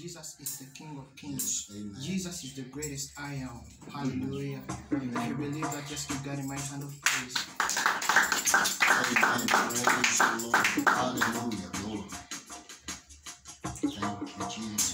Jesus is the King of Kings. Amen. Jesus is the greatest I am. Hallelujah. If you believe that, just give God a mighty hand of praise. Amen. Praise the Lord. Hallelujah. Glory. Thank you, Jesus.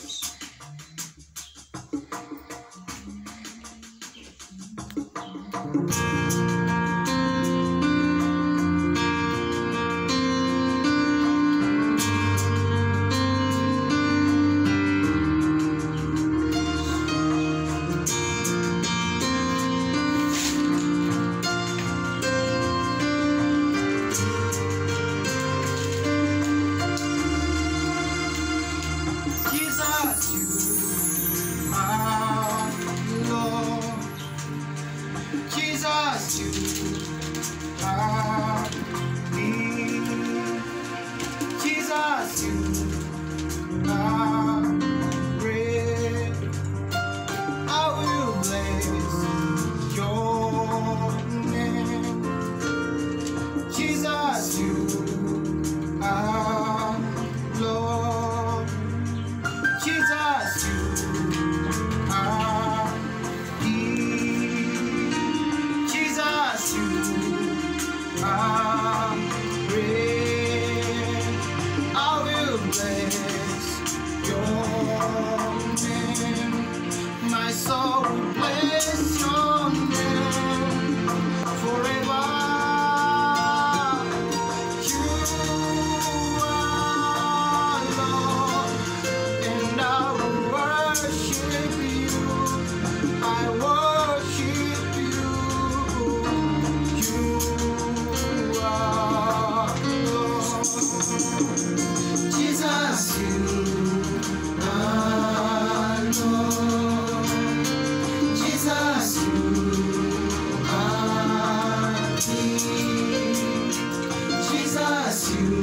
Jesus, you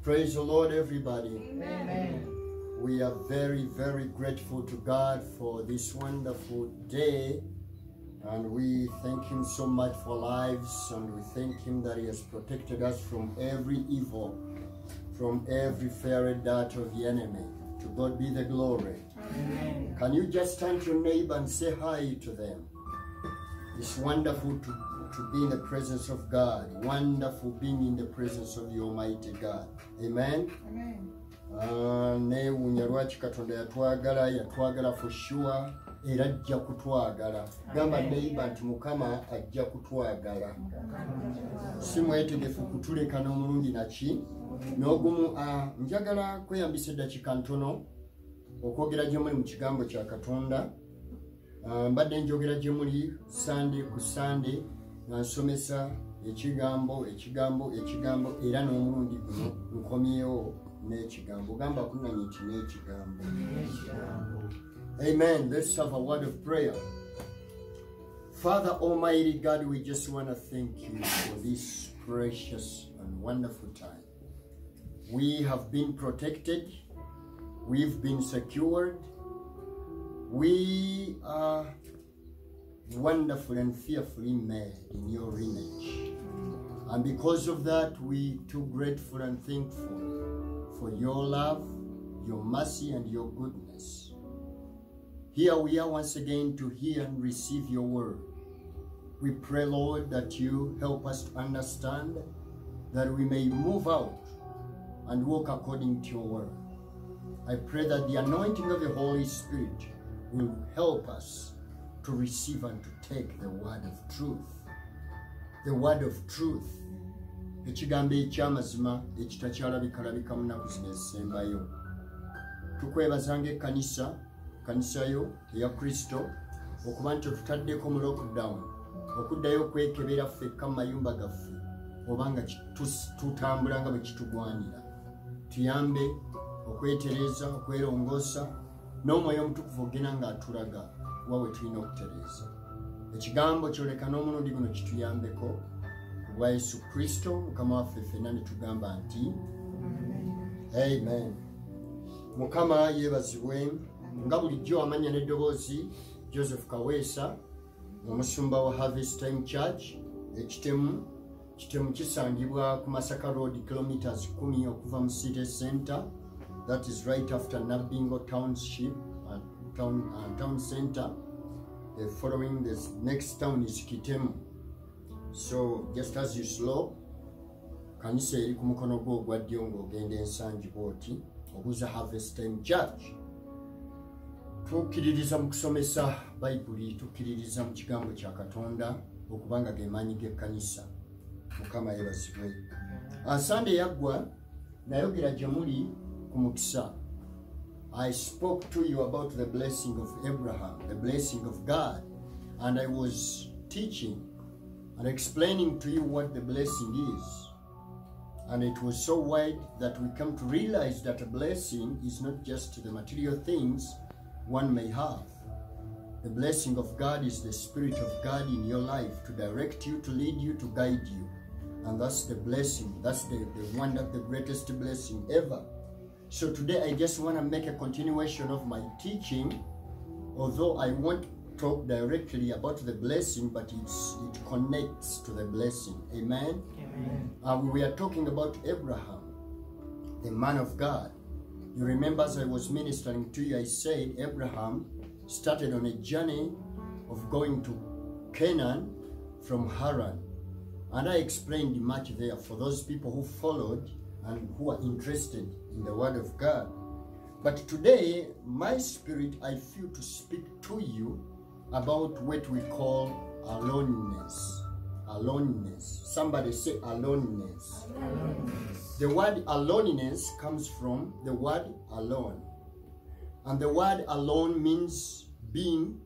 Praise the Lord, everybody. Amen. We are very, very grateful to God for this wonderful day. And we thank Him so much for lives. And we thank Him that He has protected us from every evil, from every fiery dart of the enemy. To God be the glory. Amen. Can you just turn to your neighbor and say hi to them? It's wonderful to be in the presence of God. Wonderful being in the presence of the Almighty God. Amen. Amen. Newunya lwaki Katonda yatwagala for sure, era ajja kutwagala. Gamba neighbor nti Mukama ajja kutwagala. Si mwetegefu kutuleka n'omulundi naki n'ogumu. Njagala kweyambisa eddakiika ntono okwogera gye muli mu kigambo kya Katonda. Mbadde njogera gye muli Sunday ku Sunday nga nsomesa ekigambo era n'omulundi guno nkomyewo n'ekigambo. Gamba kunnanye nti n'ekigambo. Amen. Let's have a word of prayer. Father Almighty God, we just want to thank you for this precious and wonderful time. We have been protected. We've been secured. We are wonderful and fearfully made in your image. And because of that, we are too grateful and thankful for your love, your mercy, and your goodness. Here we are once again to hear and receive your word. We pray, Lord, that you help us to understand, that we may move out and walk according to your word. I pray that the anointing of the Holy Spirit will help us to receive and to take the word of truth. The word of truth. Ekigambo eky'amazima ekitakyalabika mu nnaku zino ezisembayo. Tukwebazanga ekkanisa yo eya Kristo okuba nti otutaddeko mu lockdown, okuddayo okwekebera ffekka mu mayumba gaffe obanga tutambula nga bwe kitugwanira. Tuyambe okwetereza, okwerongoosa, n'omwoyo omutukuvu ogenda ng'atulaga wawe tulina okutereeza. Ekigambo kyoleka n'omulundi guno kituyambeko ku Yesu Kristo Mukama waffe ffenna ne tugamba nti Amen. Mukama yeebazibwe. Nga bulijjo amanya n'eddoboozi Joseph Kaweesa, omusumba wa Harvest Time Church ekitemu. Kitemu kisangibwa ku Masaka Road kilometers 10 okuva mu City Center. That is right after Nabingo Township town center. The following, this next town is Kitemu. So just as you slow, kanisa eri ku mukono gwo ogwa ddyo ng'ogenda ensangi bw'oti obuuza Harvest Time Church. Tukkiririza mu kusomesa Bayibuli, tukkiririza mu kigambo kya Katonda okubanga ge maanyi g'ekkanisa. Mukama yeebazibwe. Sunday yaggwa nayogera gye muli ku mukisa. I spoke to you about the blessing of Abraham, the blessing of God, and I was teaching and explaining to you what the blessing is. And it was so wide that we come to realize that a blessing is not just the material things one may have. The blessing of God is the Spirit of God in your life to direct you, to lead you, to guide you. And that's the blessing. That's the greatest blessing ever. So today I just want to make a continuation of my teaching, although I won't talk directly about the blessing, but it connects to the blessing. Amen? Amen. We are talking about Abraham, the man of God. You remember as I was ministering to you, I said Abraham started on a journey of going to Canaan from Haran. And I explained much there for those people who followed and who are interested in the Word of God. But today, my spirit, I feel to speak to you about what we call aloneness. Aloneness. Somebody say aloneness. The word aloneness comes from the word alone. And the word alone means being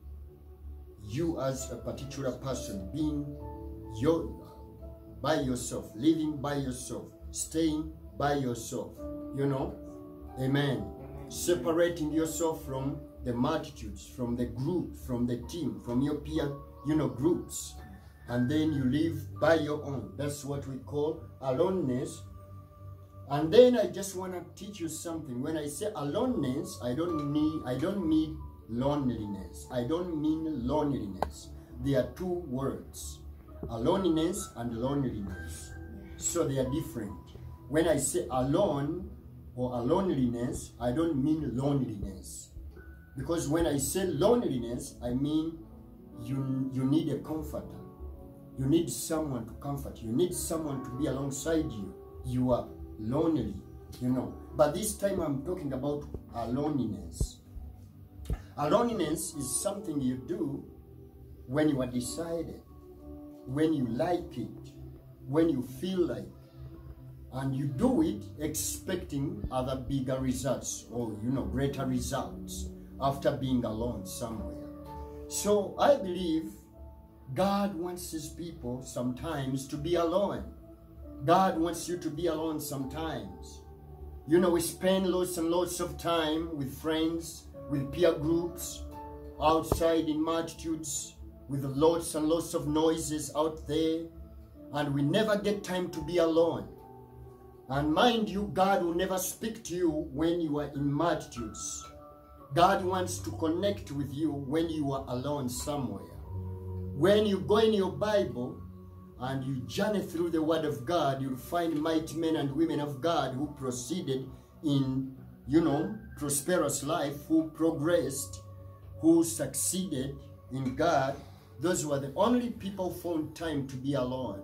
you as a particular person, being by yourself, living by yourself, staying by yourself, you know. Amen. Separating yourself from the multitudes, from the group, from the team, from your peer, groups. And then you live by your own. That's what we call aloneness. And then I just want to teach you something. When I say aloneness, I don't mean loneliness. I don't mean loneliness. There are two words, aloneness and loneliness. So they are different. When I say alone or aloneliness, I don't mean loneliness. Because when I say loneliness, I mean you need a comforter. You need someone to comfort you. You need someone to be alongside you. You are lonely, But this time I'm talking about aloneliness. Aloneliness is something you do when you are decided, when you like it, when you feel like, and you do it expecting other bigger results or, greater results after being alone somewhere. So I believe God wants his people sometimes to be alone. God wants you to be alone sometimes. We spend lots and lots of time with friends, with peer groups, outside in multitudes, with lots and lots of noises out there, and we never get time to be alone. And mind you, God will never speak to you when you are in multitudes. God wants to connect with you when you are alone somewhere. When you go in your Bible and you journey through the Word of God, you'll find mighty men and women of God who proceeded in, prosperous life, who progressed, who succeeded in God. Those were the only people who found time to be alone.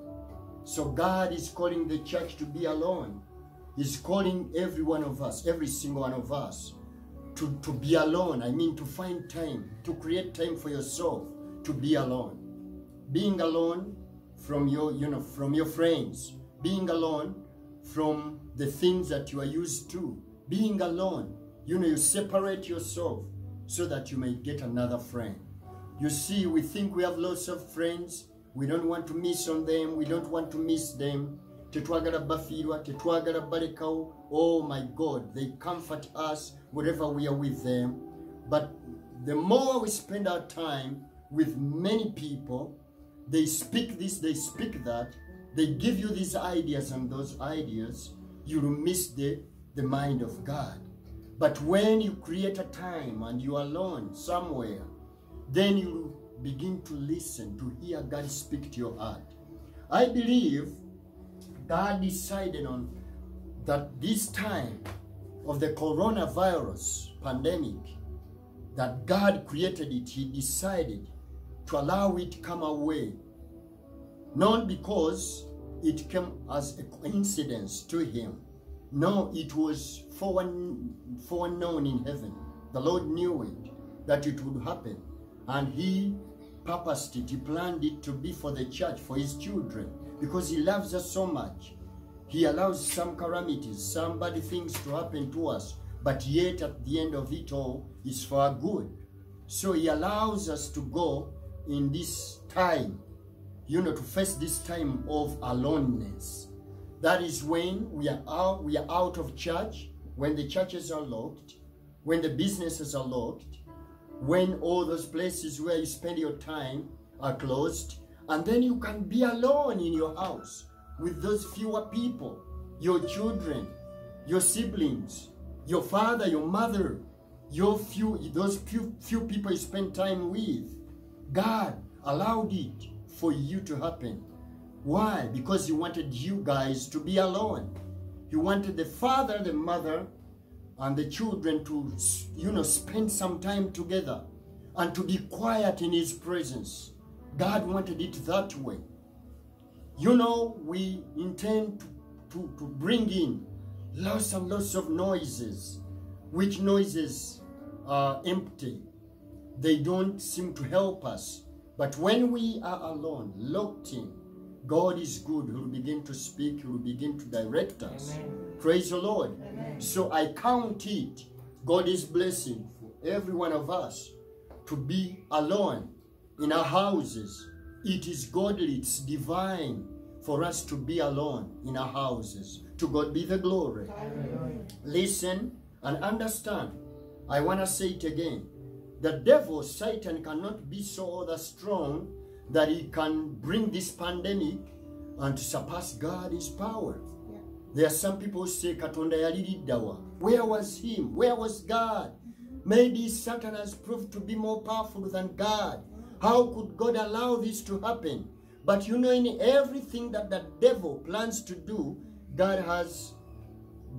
So God is calling the church to be alone. He's calling every one of us, every single one of us, to be alone. I mean, to find time, to create time for yourself, to be alone. Being alone from your friends, being alone from the things that you are used to, being alone, you separate yourself so that you may get another friend. You see, we think we have lots of friends. We don't want to miss on them. We don't want to miss them. Oh my God, they comfort us wherever we are with them. But the more we spend our time with many people, they speak this, they speak that, they give you these ideas and those ideas, you will miss the mind of God. But when you create a time and you are alone somewhere, then you begin to listen, to hear God speak to your heart. I believe God decided on that this time of the coronavirus pandemic, that God created it, he decided to allow it to come our way. Not because it came as a coincidence to him. No, it was foreknown in heaven. The Lord knew it, that it would happen. And he purposed it, he planned it to be for the church, for his children. Because he loves us so much. He allows some calamities, some bad things to happen to us. But yet at the end of it all, it's for our good. So he allows us to go in this time, to face this time of aloneness. That is when we are out of church, when the churches are locked, when the businesses are locked, when all those places where you spend your time are closed, and then you can be alone in your house with those fewer people, your children, your siblings, your father, your mother, those few people you spend time with. God allowed it for you to happen. Why? Because he wanted you guys to be alone. He wanted the father, the mother, and the children to, spend some time together and to be quiet in his presence. God wanted it that way. We intend to bring in lots and lots of noises, which noises are empty. they don't seem to help us. But when we are alone, locked in, God is good. He will begin to speak. He will begin to direct us. Amen. Praise the Lord. Amen. So I count it God's blessing for every one of us to be alone in our houses. It is godly, it's divine for us to be alone in our houses. To God be the glory. Amen. Listen and understand. I want to say it again. The devil, Satan, cannot be so other strong that he can bring this pandemic and to surpass God's power. Yeah. There are some people who say, Katonda yaliriddawa. Where was him? Where was God? Maybe Satan has proved to be more powerful than God. How could God allow this to happen? But you know, in everything that the devil plans to do, God has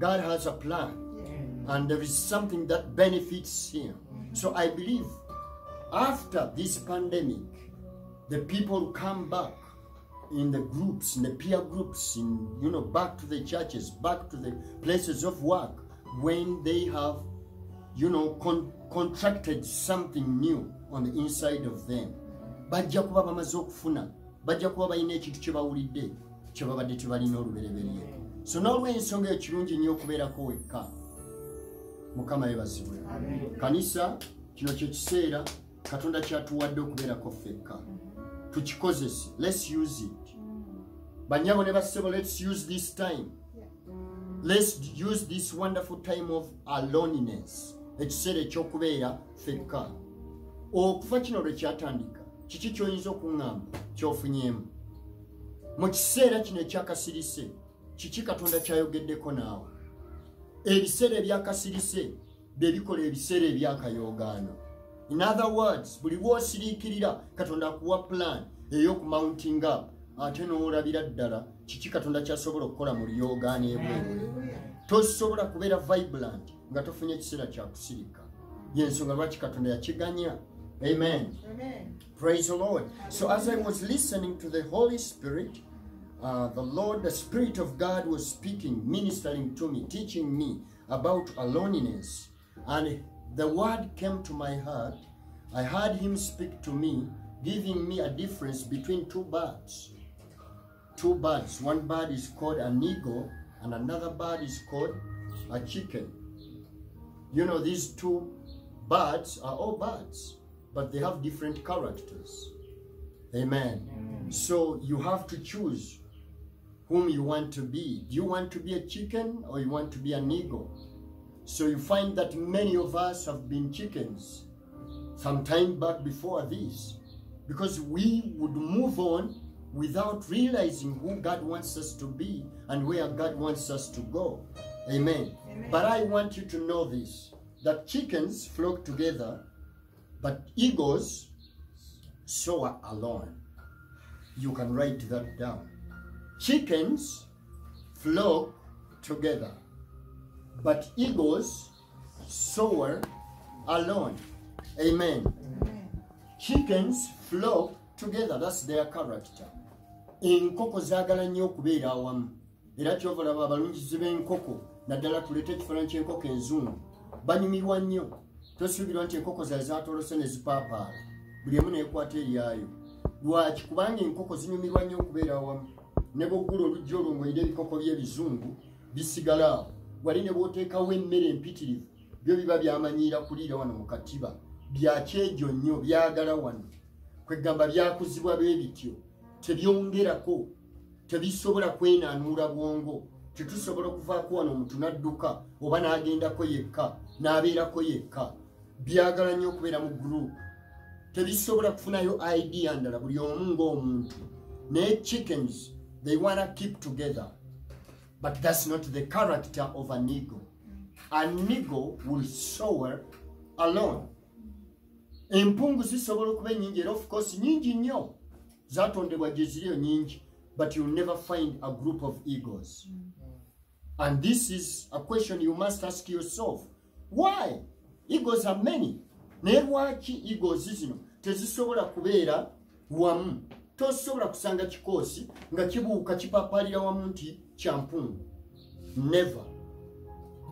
a plan. Yeah. And there is something that benefits him. So I believe after this pandemic, the people come back in the groups, in the peer groups, back to the churches, back to the places of work, when they have, contracted something new on the inside of them. Bajja kuba bamaze okufuna, bajja kuba balina ekintu kye bawulidde kye babadde tebalina olubereberye. So n'olw'ensonga ekirungi nnyo okubeerako wekka. Mukama yebazibwe. Kanisa, kino kye kiseera Katonda kyatuwadde okubeerako ffekka. Tukikozese. Let's use it. Banyabo ne bassebo, let's use this time. Let's use this wonderful time of aloneness. Ekiseera ekyokubeera ffekka. Okufa kino lwe kyatandika. Kiki ky'oyinza okuŋŋamba ky'ofunyeemu? Mu kiseera kino ekyakasirise, kiki Katonda kyayogeddeko naawe? Ebiseera ebyakasirise bye bikola ebiseera ebyakayoogaano. In other words, buli w'osiriikirira Katonda akuwa plan ey'okumounting up, ate n'olabira ddala kiki Katonda kyasobola okukola mu liyoogaano ebweru. Tosobola kubeera vibrant nga tofunye ekiseera kya kusirika. Y'ensonga lwaki Katonda yakiganya. Amen. Amen. Praise the Lord. So as I was listening to the Holy Spirit, the Spirit of God was speaking, ministering to me, teaching me about aloneness. And the word came to my heart. I heard him speak to me, giving me a difference between two birds. Two birds. One bird is called an eagle, and another bird is called a chicken. You know, these two birds are all birds, but they have different characters. Amen. So you have to choose whom you want to be. Do you want to be a chicken or you want to be an eagle? So you find that many of us have been chickens some time back before this, because we would move on without realizing who God wants us to be and where God wants us to go. Amen. Amen. But I want you to know this, that chickens flock together, but eagles soar alone. You can write that down. Chickens flock together, but eagles soar alone. Amen. Amen. Chickens flock together. That's their character. Enkoko zaagala nnyo okubeera awamu. Era kyova laba abalungizi b'enkoko naddala tuleete ekifaananyi ky'enkoko enzungu banyumirwa nnyo. Tosuubirwa nti enkoko zaali zaatolose ne zipaapaala buli emu n'ekwata eryayo. Lwaki? Kubanga enkoko zinyumirwa nnyo okubeera awamu. Ne bw'oggula oluggi olwo ng'olina ebikoko by'ebizungu bisigala awo. Wali ne bw'oteekawo emmere empitirivu byo biba byamanyiira kuliira wano mu katiba. Bya kyejo nnyo, byagala wano. Kwegamba byakuzibwa bwe bityo. Tebyongerako. Tebisobola kwenaanuula bwongo. Tetusobola okuvaako wano omuntu n'adduka oba n'agendako yekka n'abeerako yekka. Byagala nnyo okubeera mu group. Tebisobola kufunayo idea ndala buli omu ng'omuntu. Naye chickens, they want to keep together. But that's not the character of an eagle. An eagle will soar alone. Empungu zisobola okuba ennyingi, era of course nyingi nnyo. Zatondebwa gye ziriyo nyingi. But you'll never find a group of eagles. And this is a question you must ask yourself. Why? Eagles are many. Naye lwaki eagles zino tezisobola kubeera wamu? Tosobola kusanga kikoosi nga kibuuka kipapalira wamu nti kya mpungu. Never.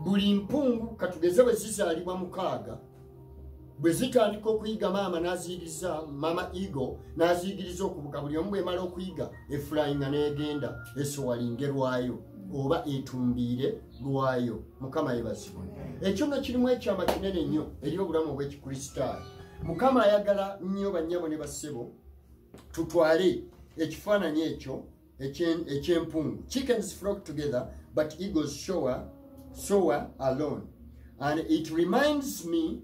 Buli mpungu katugeze bwe zizaalibwa mukaaga, bwe zitandika okuyiga maama n'aziyigiriza mama Eagle n'aziyigiriza okubuka buli omu bw'emala okuyiga efulanyinga n'egenda esowalinge lwayo oba etumbiire lwayo. Mukama yebazibwe. Ekyo nno kirimu ekyama kinene nnyo eri obulamu obw'ekikristaayo. Mukama ayagala nnyo bannyabo ne bassebo tutwale ekifaananyi ekyo eky'empungu. Chickens flock together but eagles soar alone. And it reminds me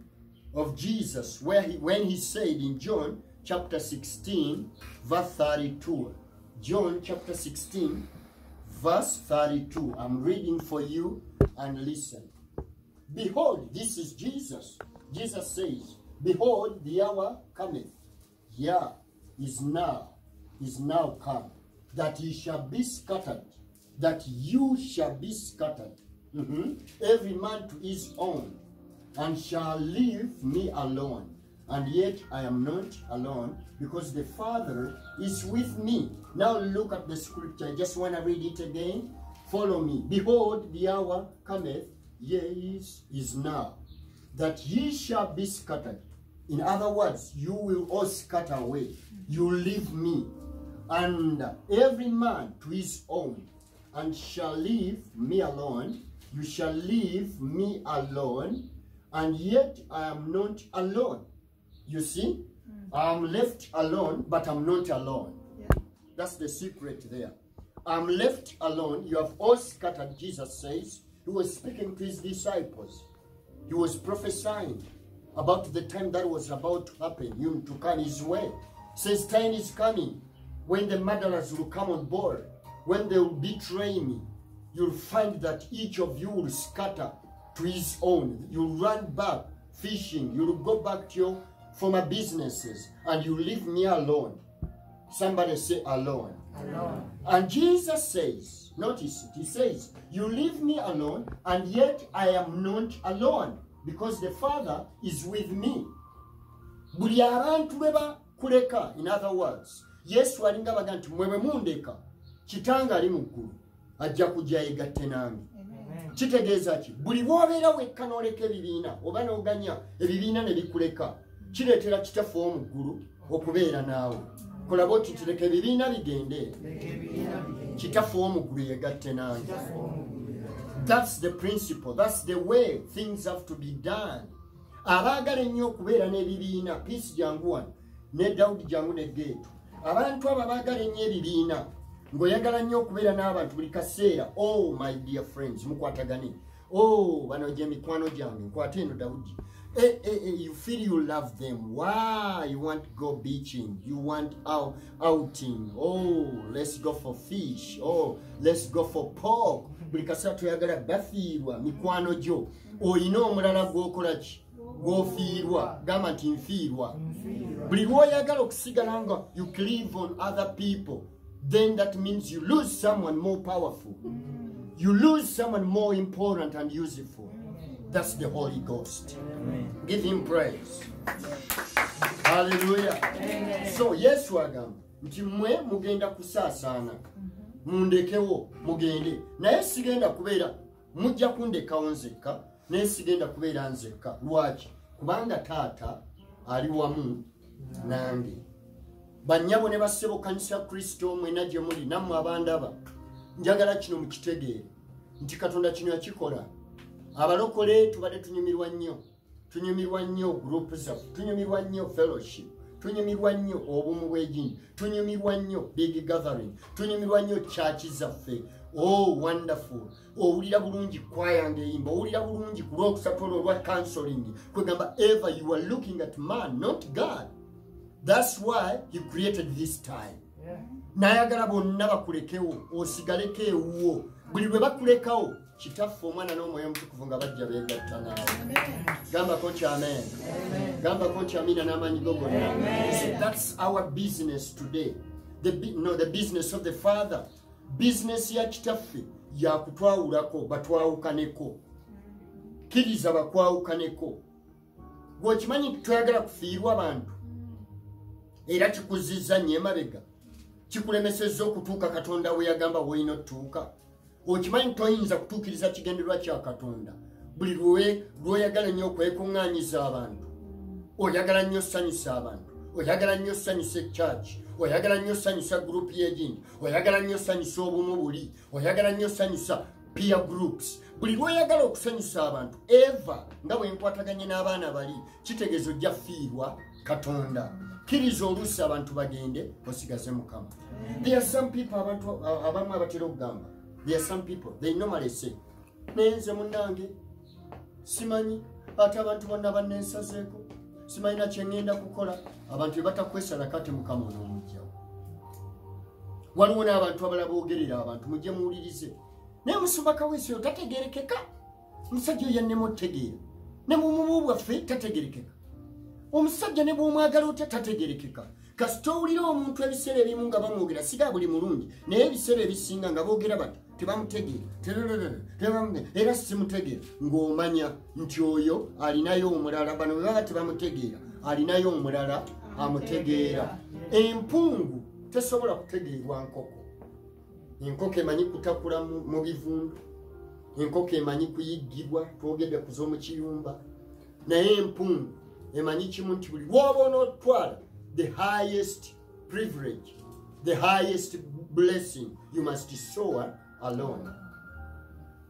of Jesus when he said in John chapter 16 verse 32. John chapter 16 verse 32. I'm reading for you and listen. Behold, this is Jesus. Jesus says, behold, the hour cometh, yeah, is now come, that ye shall be scattered, that you shall be scattered, every man to his own, and shall leave me alone. And yet I am not alone, because the Father is with me. Now look at the scripture. I just want to read it again. Follow me. Behold, the hour cometh, yea, is now, that ye shall be scattered. In other words, you will all scatter away. You leave me, and every man to his own, and shall leave me alone. You shall leave me alone, and yet I am not alone. You see, I'm left alone, but I'm not alone. Yeah. That's the secret there. I'm left alone. You have all scattered, Jesus says. He was speaking to his disciples. He was prophesying about the time that was about to happen, him to come his way. Says time is coming when the murderers will come on board, when they will betray me. You'll find that each of you will scatter to his own. You'll run back fishing. You'll go back to your former businesses, and you leave me alone. Somebody say alone. Alone. And Jesus says, notice it, he says, you leave me alone, and yet I am not alone, because the Father is with me. Buli abantu beba kuleka, in other words, Yesu alinga baganti mwewe mundeka, kitanga ali mukuru, ajja kujja yegatte nange. Kitegeeza ki? Buli bw'obeera wekka n'oleka ebibiina, oba n'oganya ebibiina ne bikuleka, kireetera kitaffe omugulu okubeera naawe. Kola bw'oti kireka ebibiina bigende, kitaffe omugulu yegatte nange. That's the principle. That's the way things have to be done. Abaagala ennyo okubeera n'ebibiina, Peace jangu wano, ne Dawudi jangu ne Geetu. Abantu abo abaagala ennyo ebibiina, ng'oyagala nnyo okubeera n'abantu buli kaseera. Oh, my dear friends, mukwatagane. Oh, bano gye mikwano gyange, nkwate eno Dawudi. You feel you love them. Why? You want to go beaching. You want outing. Oh, let's go for fish. Oh, let's go for pork. Buli kaseera toyagala bafiirwa mikwano gyo. Oyina omulala gw'okola ki? Gw'ofiirwa. Gamba nti nfiirwa. Buli lw'oyagala okusigala nga you cleave on other people, then that means you lose someone more powerful. You lose someone more important and useful. That's the Holy Ghost. Amen. Give him praise. Hallelujah. Amen. So Yesu agamba nti mwe mugenda kusaasaana, mundekewo mugende, naye sigenda kubeera mujja kundekawo nzekka, naye sigenda kubeera nzekka. Lwaki? Kubanga Taata ali wamu nange. Bannyabo ne bassebo kanisa ya Kristo mwena gye muli, nammwe abandaba, njagala kino mukitegeere nti Katonda kino yakikola. Abalokole tubadde tunyumirwa nnyo group zaffe, tunyumirwa nnyo fellowship, tunyumirwa nnyo obumu bw'ejjinja, tunyumirwa nnyo big gathering, tunyumirwa nnyo church zaffe. Oh, wonderful. Owulira bulungi kwaya ng'eyimba, owulira bulungi ku lwokusatu olwa counseling, kwegamba ever you are looking at man, not God. That's why he created this time. Nayagala bonna bakulekewo, osigaleko ewuwo. Buli lwe bakulekawo, kitaffe omwana n'omwoyo omutukuvu nga bajja beegatta naawe. Gambako nti amen. Gambako nti amina n'amaanyi go gonna. That's our business today. The business of the Father. Business ya kitaffe ya kutwawulako, batwawukaneko. Kiriza bakwawukaneko. Gwokimanyi twagala kufiirwa abantu. Era kikuzizza nnyo emabega. Kikulemesezza okutuuka Katonda we yagamba w'olina otuuka. Okimanyi toyinza kutuukiriza kigendererwa kya Katonda. Buli lw'oyagala nnyo okwekungaanyiza abantu. oyagala nnyo sanyusa abantu, oyagala nnyo sanyusa church, oyagala nnyo sanyusa group y'egindi, oyagala nnyo sanyusa obumu buli, oyagala nnyo sanyusa peer groups. Buli lw'oyagala okusanyusa abantu eva nga bwe nkwataganye n'abaana bali kitegezo ojja fiirwa Katonda. Kkiriza oluusi abantu bagende osigaze Mukama. There are some people abantu abamu abatera okugamba, there are some people they normally say nenze munnange simanyi ate abantu bonna bannensazeeko simanyi na kye ngenda kukola. Abantu batakwesala kati Mukama onoomugjawo. Waliwo n'abantu abalala boogerera abantu mujje muwulirize. Naye Musumba Kaweesi oyo tategeerekeka. Omusajja oyo yannema otutegeera. Ne mu mubu bwaffe tategeerekeka. Omusajja ne bw'omwagala otya tategeerekeka. Kasita owulira omuntu ebiseera ebimu nga bamwogera siga buli mulungi naye ebiseera ebisinga nga boogera bati tebamutegeera era simutegeera ng'omanya nti oyo alinayo omulala. Bano bwe baba tebamutegeera alinayo omulala amutegeera. Empungu tesobola kutegeerwa nkoko. Enkoko emanyi kutakula mu bivundu, enkoko emanyi kuyiggibwa, twogedde ku z'omu kiyumba. Naye empungu emanyi kimu nti buli lw'oba onootwala the highest privilege, the highest blessing, you must soar alone.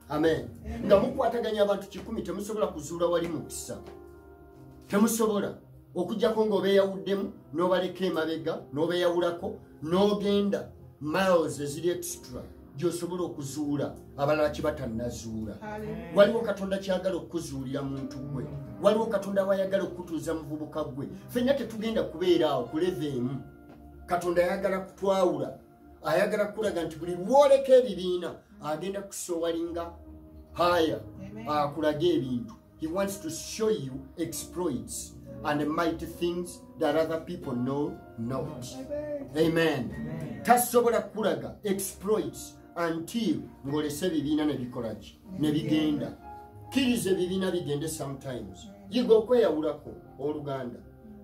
Amen. Nga mukwataganya abantu 10 temusobola kuzuula wali mukisa. Temusobola okujjako ng'obeeyawuddemu n'obaleka emabega n'obeeyawulako n'ogenda miles eziri extra gy'osobola okuzuula abalala kye batannazuula. Waliwo Katonda kyagala okuzuulira muntu gwe, waliwo Katonda wayagala okutuuza muvubuka gwe. Ffenna tetugenda kubeera awo kuleva emu. Katonda ayagala kutwawula, ayagala kulaga nti buli lwoleka ebibiina agenda kusowalinga haya akulaga ebintu. He wants to show you exploits and mighty things that other people know not. Amen. Tasobola kulaga exploits until ngolese ebibiina ne bikolaki ne bigenda. Kkiriza ebibiina bigende sometimes. Yiga okweyawulako oluganda,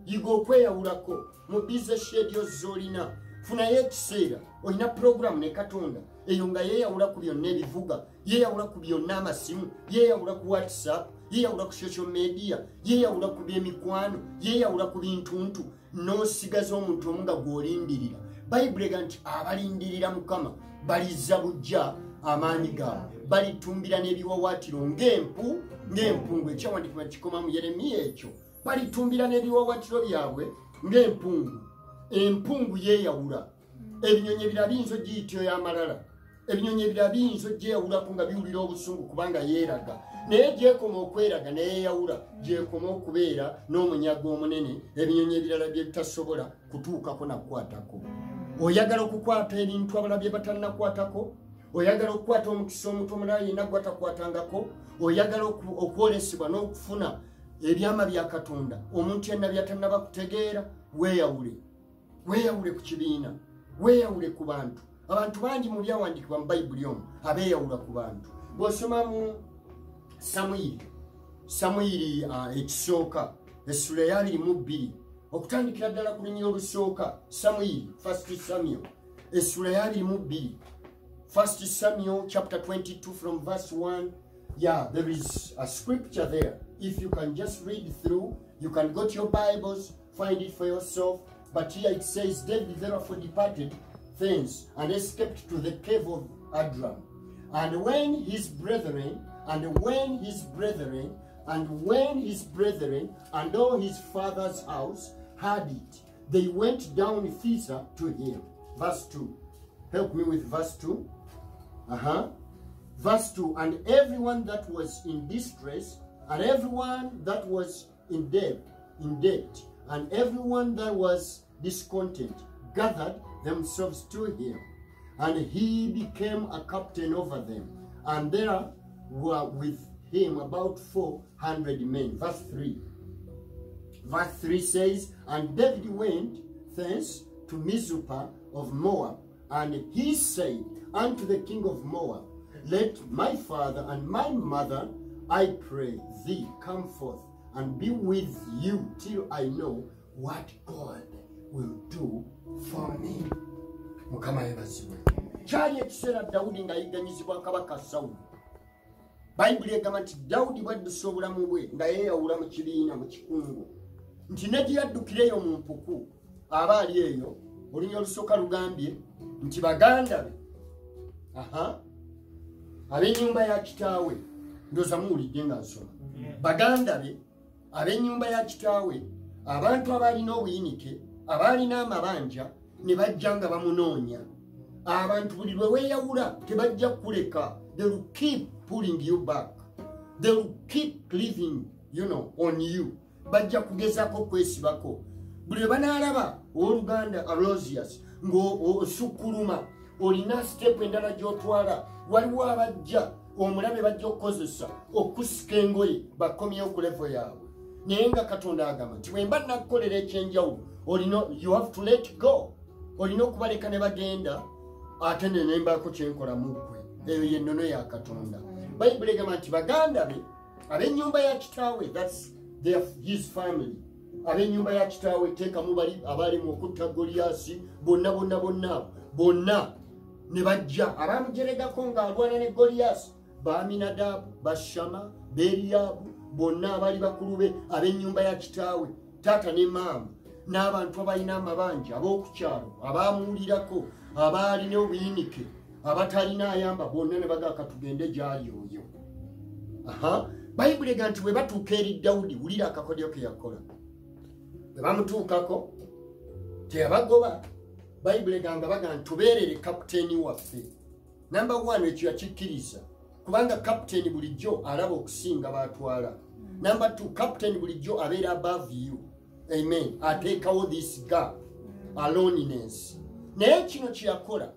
yiga okweyawulako mu bize schedule z'olina. Funayo ekiseera olina program ne Katonda eyo nga yeeyawula ku byonna ebivuga, yeeyawula ku byonna amasimu, yeeyawula ku WhatsApp, yeeyawula ku social media, yeeyawula ku by'emikwano, yeeyawula ku bintuntu, n'osigaza omuntu omu nga gw'olindirira. Bayibuli ega nti abalindirira Mukama balizza bujja amaanyi gaabwe, balitumbira n'ebiwawaatiro ng'empungu. Ekyawandikibwa kikoma mu Yeremiya ekyo. Balitumbira n'ebiwawaatiro byabwe ng'empungu. Empungu yeeyawula. Ebinyonyi ebirala biyinza ogiyita y'amalala. Ebinyonyi ebirala biyinza ogyeyawulako nga biwulira obusungu kubanga yeeraga. Naye gyekoma okweraga neyeeyawula, gyekoma okubeera n'omunyago omunene ebinyonyi ebirala bye bitasobola kutuukako nakukwatako. Oyagala okukwata ebintu abalala bye batannakwatako? Oyagala okukwata omukisa omuntu omulala yenna gwatakwatangako? Oyagala okwolesebwa n'okufuna ebyama bya Katonda omuntu yenna byatannaba kutegeera? Weeyawule. Weeyawule ku kibiina, weeyawule ku bantu. Abantu bangi mu byawandiikibwa mu Bayibuli omwo abeeyawula ku bantu. Bw'osoma mu Samwiri ekisooka essula ya 22 okutandikira ddala ku lunyiro olusooka. Samwiri, 1 Samuel essula ya 22, 1 Samuel chapter 22 from verse 1. Yeah, there is a scripture there. If you can just read through, you can go to your Bibles, find it for yourself. But here it says, David therefore departed thence and escaped to the cave of Adullam. And when his brethren and all his father's house heard it, they went down thither to him. Verse 2. Help me with verse 2. Verse 2. And everyone that was in distress, and everyone that was in debt, and everyone that was discontent gathered themselves to him, and he became a captain over them. And there were with him about 400 men. Verse 3. Verse 3 says, And David went thence to Mizpah of Moab, and he said unto the king of Moab, Let my father and my mother, I pray thee, come forth and be with you till I know what God will do for me. Mukama yebazibwe. Kyali ekiseera Dawudi ng'ayigganyizibwa kabaka Sawuli. Bayibuli egamba nti Dawudi bw'addusa obulamu bwe nga yeeyawula mu kibiina mu kikungu. nti negiyaddukireyo mu mpuku aba ali eyo olunya olusooka lugambye nti baganda be ab'ennyumba ya kitaawe ndoza muwulidde nga nsoma baganda be ab'ennyumba ya kitaawe abantu abalina obuyinike abalina amabanja ne bajja nga bamunoonya abantu buli lwe weeyawula tebajja kuleka. They will keep pulling you back. They will keep living, on you. Bajja kugezako kwesibako. Buli lwe banaalaba owooluganda Aloysius ng'osukkuluma olina step endala gy'otwala waliwo abajja omulabe bajja okukozesa okusika engoye bakomyewo ku level yaabwe naye nga Katonda agamba nti bwe mba nakukolera ekyenjawulo you have to let go. Olina okubaleka ne bagenda ate ne mbaako kyenkola mu ggwe. Eyo yennono ya Katonda. Bayibuli egamba nti baganda be ab'ennyumba ya kitaawe, that's his family. Ab'ennyumba ya kitaawe teekamu bali abali mu okutta Goliasi bonna ne bajja abamujeregako ng'alwana ne Goliasi Baaminadabu, Bashama, Beriyabu, bonna abali bakulu be ab'ennyumba ya kitaawe, taata ne maama n'abantu abalina amabanja ab'okukyalo abaamuwulirako abaalina obuyinike abatalina ayamba bonna ne bagaka tugende gyali oyo. Bayibuli egamba nti bwe batuuka eri Dawudi wulira akakodyo ke yakola. Bwe bamutuukako teyabagoba. Bayibuli egamba bagamba tubeerere kapiteeni waffe. Number 1 ekyo yakikkiriza kubanga kapiteeni bulijjo alaba okusinga baatwala. Number 2 kapiteeni bulijjo abeera above you. Amen. Ateekawo this gap, aloneliness. Naye kino kye yakola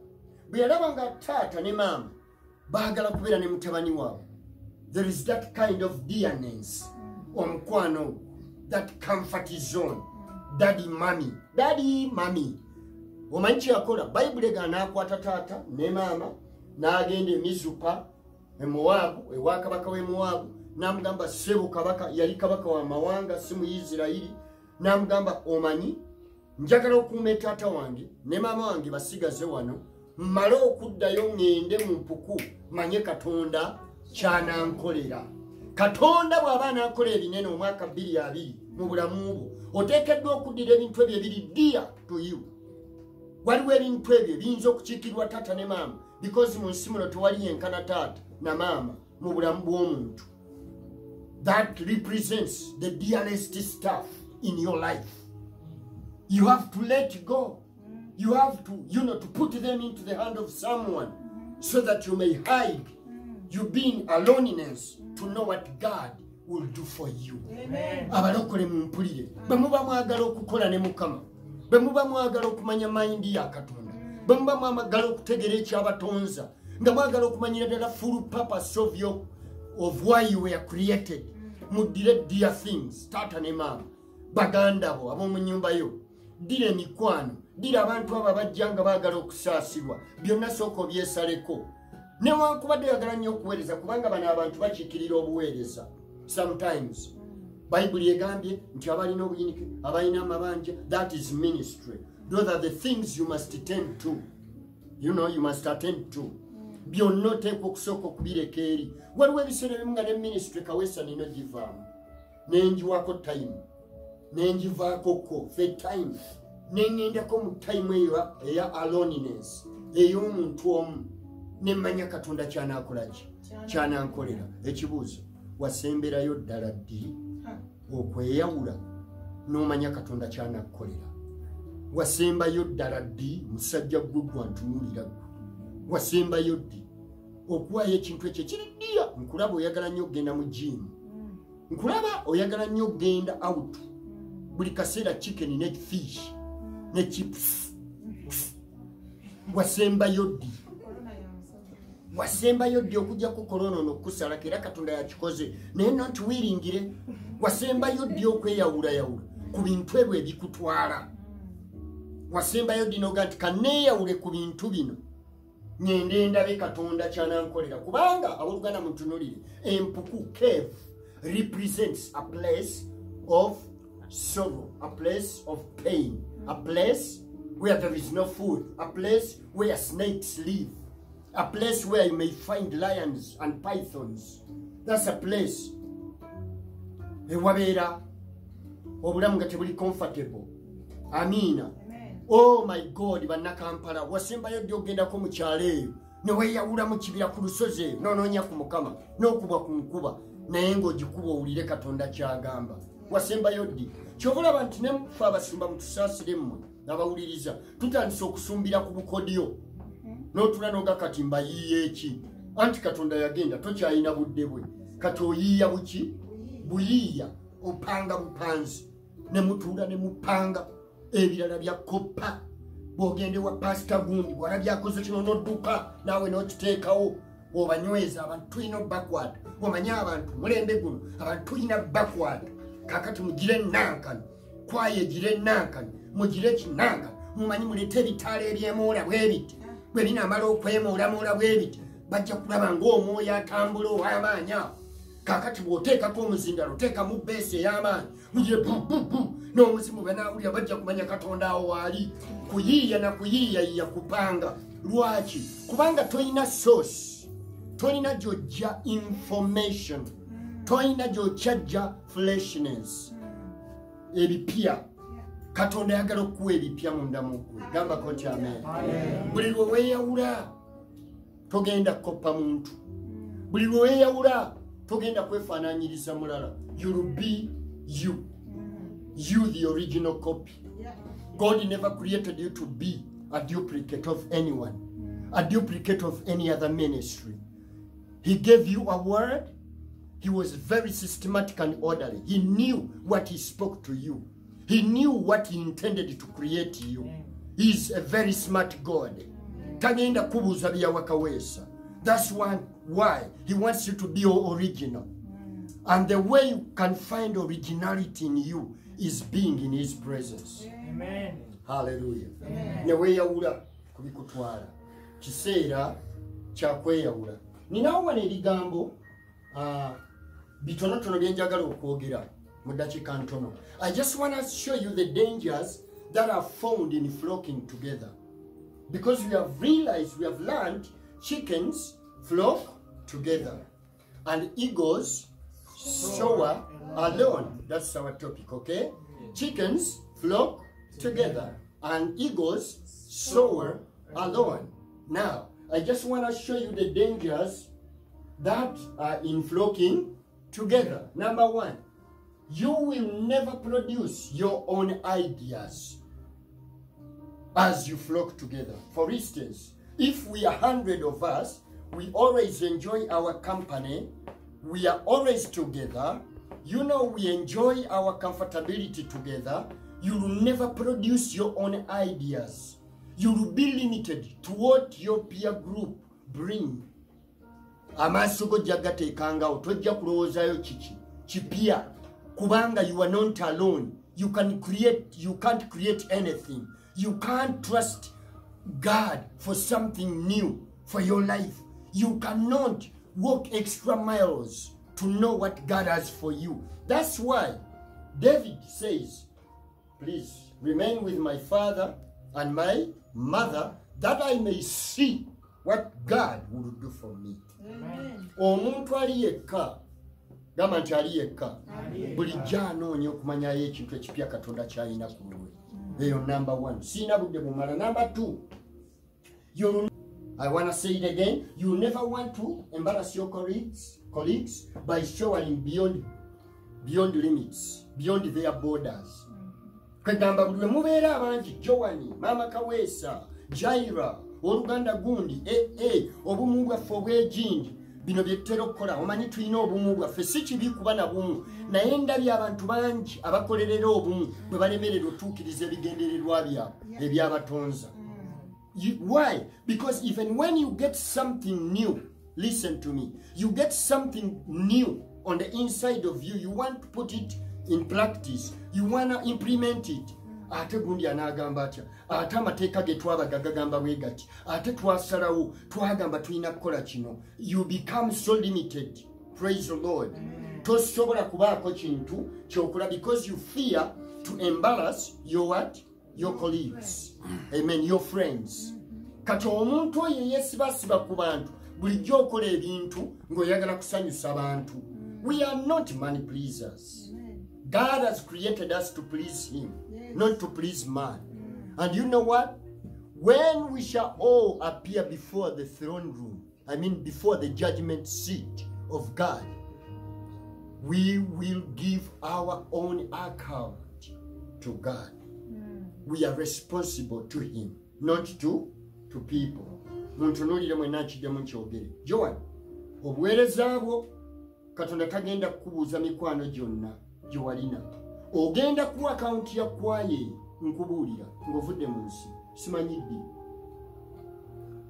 bwe yalaba nga taata ne maama baagala kubeera ne mutabani waabwe. There is that kind of dearness, omukwano, that comfort zone. Daddy, mommy. Omanyi kye yakola? Bayibuli egamba n'akwata taata ne maama n'agenda e Mizupa e Mowabu, ewa kabaka w'e Mowabu, n'amugamba ssebo kabaka yali kabaka wa mawanga si mu Isirayiri, n'amugamba omanyi njagala okuuma taata wange ne maama wange basigaze wano mmale okuddayo ngende mu mpuku manye Katonda kyanankolera. Katonda bw'aba anankola ebinene omwaka 2020 mu bulamu bwo oteekeddwa okuddira ebintu ebyo ebiri dear to you. Waliwo ebintu ebyo biyinza okukiikirwa taata ne maama because mu nsi muno tewali yenkana taata na maama mu bulamu bw'omuntu. That represents the dearest stuff in your life. You have to let go. You have to, to put them into the hand of someone so that you may hide you being aloneliness to know what God will do for you. Amen. Abalokole mumpulire. Bwe muba mwagala okukola ne Mukama. Bwe muba mwagala okumanya mayindi ya Katonda. Bwe muba mwagala okutegeera ekyabatonza. Nga mwagala okumanyira ddala full purpose of why you were created. Muddire dear things. Taata ne maama. Baganda bo ab'omu nnyumba yo. Ddira emikwano. Ddira abantu abo abajja nga baagala okusaasirwa. Byonna sooka obyesaleko. Newankubadde oyagala nnyo okuweereza kubanga bano abantu bakiikirira obuweereza. Sometimes Bayibuli egambye nti abalina obuyinike abalina amabanja, that is ministry. Those are the things you must attend to. You must attend to. Byonna oteekwa okusooka okubireka eri. Waliwo ebiseera ebimu nga ne ministry kaweesa nino givaamu nenjiwako time nenjivaakoko fe time nengendako mu time eyo eya aloneliness ey'omuntu omu nemmanya Katonda kyanankolera. Ekibuuzo, wasemberayo ddala ddi okweyawula n'omanya Katonda kyanakukolera? Wasembayo ddala ddi musajja gwe gwantunuulira gwe? Wasembayo ddi okuwaayo ekintu ekyo kiriddiya? Nkulaba oyagala nnyo okgenda mu gym, nkulaba oyagala nnyo okgenda out buli kaseera chicken ne fish ne chips. Wasembayo ddi? Wasembayo ddi okujja ku korona n'okusala era Katonda yakikoze naye nontuwiringire? Wasembayo ddi okweyawula ku bintu ebyo ebikutwala? Wasembayo ddi noga nti kaneeyawule ku bintu bino ngende ndabe Katonda kyanankolera? Kubanga abooluganda mutunulire, empuku cave represents a place of sorrow, a place of pain, a place where there is no food, a place where snakes live, a place where you may find lions and pythons. That's a place ewabeera obulamu nga tebuli comfortable. Amina. Oh my God, bannakampala wasembayo ddi ogendako mu kyalo eyo ne weeyawula mu kibira ku lusozi eyo n'onoonya ku Mukama n'okubwa ku nkuba naye ng'ogikuba owulire Katonda kyagamba. Wasembayo ddi? Kyobulaba nti ne mufe abasumba mutusaasire mmwe n'abawuliriza tutandise okusumbira ku bukodyo n'otula n'oga kati mbayiiya eki anti Katonda yagenda tokyayina budde bwe kati oyiiya buki buyiiya opanga bupanzi ne mutuula ne mupanga ebirala bya koppa bw'ogende wa pasita gundi bw'alabye akoze kino n'odduka naawe n'okiteekawo obanyweza abantu tulina backward. Omanyi abantu mulembe guno abantu tulina backward. Kakati mugire nankani kwaye gire nankani mugire kinanka mumanyi mulete ebitaala ebyemoola bwebiti bwe binamala okwemoolamuola bwebiti bajja kulaba ng'omwoyo atambula ow'amaanyi awo. Kakati bw'oteekako omuzindalo oteekamu bbeesi ey'amaanyi mugire bububu n'omuzimu banaawulira bajja kumanya Katonda awo waali. Kuyiiya na kuyiiyayiya kupanga. Lwaki? Kubanga toyina source, toyina gy'ojja information, toyina gy'okyajja freshness. Ebipya Katonda ayagala okuwa ebipya munda mu ggwe. Gambako nti amen. Buli lwe weeyawula togenda koppa muntu, buli lwe weeyawula togenda kwefaanaanyiriza mulala. You'll be you. You the original copy. God never created you to be a duplicate of anyone, a duplicate of any other ministry. He gave you a word. He was very systematic and orderly. He knew what he spoke to you. He knew what he intended to create you. He is a very smart God. Tagenda kubuza byawakawesa. That's why he wants you to be original. And the way you can find originality in you is being in his presence. Amen. Hallelujah. Ne weeyawula kubikutwala. Kiseera kya kweyawula. Ninawo wano ebigambo bitonotono bye njagala okwogera mu dakiika ntono. I just want to show you the dangers that are found in flocking together. Because we have realized, we have learned, chickens flock together and eagles soar alone. That's our topic, okay? Chickens flock together and eagles soar alone. Now, I just want to show you the dangers that are in flocking together. Number one, you will never produce your own ideas as you flock together. For instance, if we are 100 of us, we always enjoy our company, we are always together, you know, we enjoy our comfortability together, you will never produce your own ideas. You will be limited to what your peer group bring. Amaaso go jagateekangawo tojja kulowoozayo kipya kubanga you are not alone. You can't create anything. You can't trust God for something new for your life. You cannot walk extra miles to know what God has for you. That's why David says, please remain with my father and my mother that I may see what God will do for me. Omuntu ali yekka gamba nti ali yekka bulijjo anoonya okumanyayo ekintu ekipya Katonda kyalina ku lwe. Eyo number one. Siina budde bumala. Number two, I want to say it again, you never want to embarrass your colleagues by showing beyond limits, beyond their borders. Kagamba buli mubeera abangi Joani, Mama Kawesa, Jaira, oluganda gundi, obumu bwaffe obwejinji bino byetutera okukola. Omanyi tulina obumu bwaffe si kibi kuba na bumu naye ndabye abantu bangi abakolerera obumu bwe balemerera otuukiriza ebigendererwa byabwe ebyabatonza. Why? Because even when you get something new, listen to me, you get something new on the inside of you, you want to put it in practice, you want to implement it. Ate gundi anagamba atya, ate amateeka ge twabaga gagamba bwe gati, ate twasalawo twagamba tulina kukola kino. You become so limited. Praise the Lord. Tosobola kubaako kintu kyokola because you fear to embarrass your what? Your colleagues. Amen. Your friends. Kati omuntu oyo yesibasiba ku bantu bulijjo okola ebintu ng'oyagala kusanyusa abantu. We are not money pleasers. God has created us to please him, not to please man. And you know what? When we shall all appear before the throne room, I mean before the judgment seat of God, we will give our own account to God. We are responsible to him, not to people. Muntunulire mwena kiddemu nkyogere. Joan, obuweereza bwo Katonda tagenda kukubuuza mikwano gyonna gye walina. Ogenda ku akaunti ya kwaye nkubuulira ng'ovudde mu nsi. Simanyi ddi.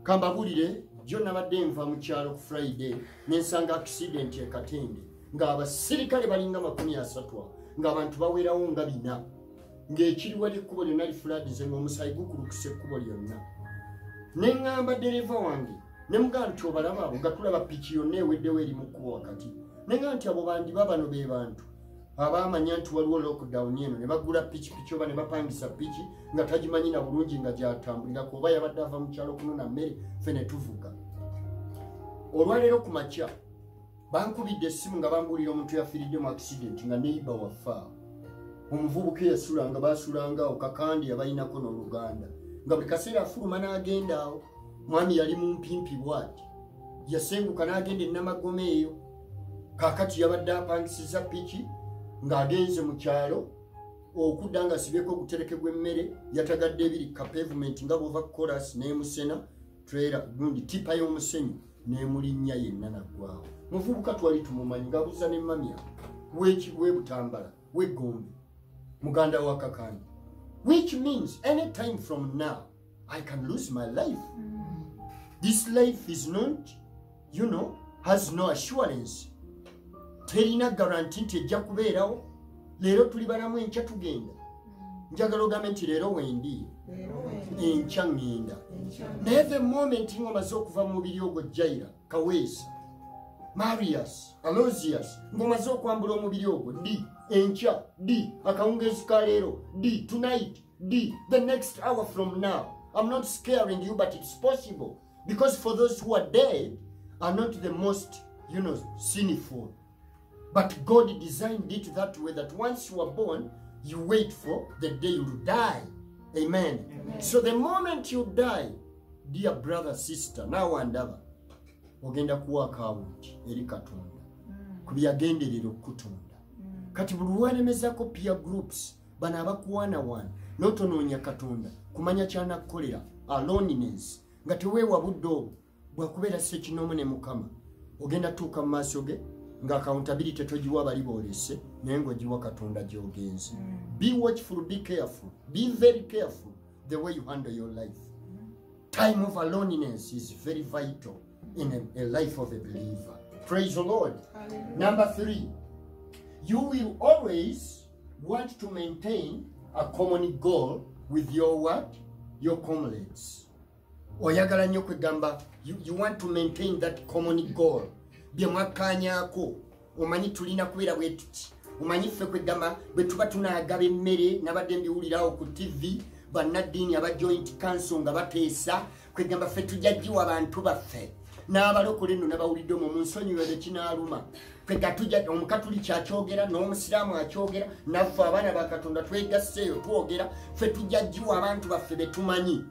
Kambabuulire, jjo nabadde nva mu kyalo ku Friday n'ensanga accident e Katende ng'abasirikale balinga 30 ng'abantu bawerawo nga 4 ng'ekiriwa ly'ekkubo lyonna lifuladize ng'omusaayi gukulukisa ekkubo lyonna. Ne ŋŋamba dereva wange ne mugamba nti obalaba abo nga tulaba piki yonna eweddewo eri mu kkubo wakati. Ne ŋŋamba nti abo bandiba bano be bantu abaamanya nti waliwo lockdown eno ne bagula pikipiki oba ne bapangisa piki nga tagimanyi na bulungi nga gyatambulirako oba yabadde ava mu kyalo kunona mmere ffe ne tuvuga. Olwaleero ku makya bankubidde essimu nga bambuulira omuntu yafiiridde mu accident nga neiba waffe awo. Omuvubuka eyasulanga baasulangaawo kakandi yabalinako n'oluganda nga buli kaseera afuluma n'agenda awo. Mwami yali mumpimpi bw'ati yasenguka n'agenda e Namagome eyo. Kaakati yabadde apangisiza piki ng'agenze mu kyalo okudda nga sibyeko ogutereke gw'emmere yatagadde ebiri ka pavement nga bw'ova chorus n'emusena trailer gundi tipa y'omusenyu n'emulinnya yenna naggwawo. Muvubuka twali tumumanyi ng'abuuza ne mamya we Butambala we Gombe muganda wa Kakandi, which means any time from now I can lose my life. This life is not, has no assurance. Terina guarantee nti ejja kubeerawo. Leero tuli balamu enkya tugenda. Njagala ogambe nti leero wendi enkya ngenda. Naye the moment ng'omaze okuva mu mubiri ogwo Jaira, Kaweesa, Marius, Aloysius, ng'omaze okwambula omubiri ogwo di enkya di akawungeezi ka leero di tonight di the next hour from now. I'm not scaring you, but it's possible. Because for those who are dead are not the most, sinful. But God designed it that way that once you are born, you wait for the day you die. Amen. Amen. So the moment you die, dear brother, sister, now and ever, ogenda kuwa account eri Katonda. Kubiyagenderera okutonda. Kati buli lwalemezako peer groups, bana abakuwaana n'otonoonya Katonda, kumanya kyanakukolera, aloneliness, nga teweewa budde obwo bwakubeera ssekinomu ne Mukama. Ogenda tuuka mu maaso ge nga accountability togiwa bali boolese naye ng'ogiwa Katonda gy'ogenze. Be watchful, be careful, be very careful the way you handle your life. Time of loneliness is very vital in a life of a believer. Praise the Lord. Hallelujah. Number 3, you will always want to maintain a common goal with your what? Your comrades. Oyagala nnyo kwegamba, you want to maintain that common goal. Bye mwakkaanyaako, omanyi tulina kubeera bwe tuti. Omanyi ffe kwegamba bwe tuba tunaagaba emmere nabadde mbiwulirawo ku TV bannaddiini aba joint council nga bateesa kwegamba ffe tujja giwa abantu baffe. N'abalokole nno nabawulidde mu nsonyiwere kinaaluma. Kwega tujja omukatuliki akyogera n'omusiraamu akyogera naffe abaana ba Katonda twegasseeyo twogera ffe tujja giwa abantu baffe be tumanyi.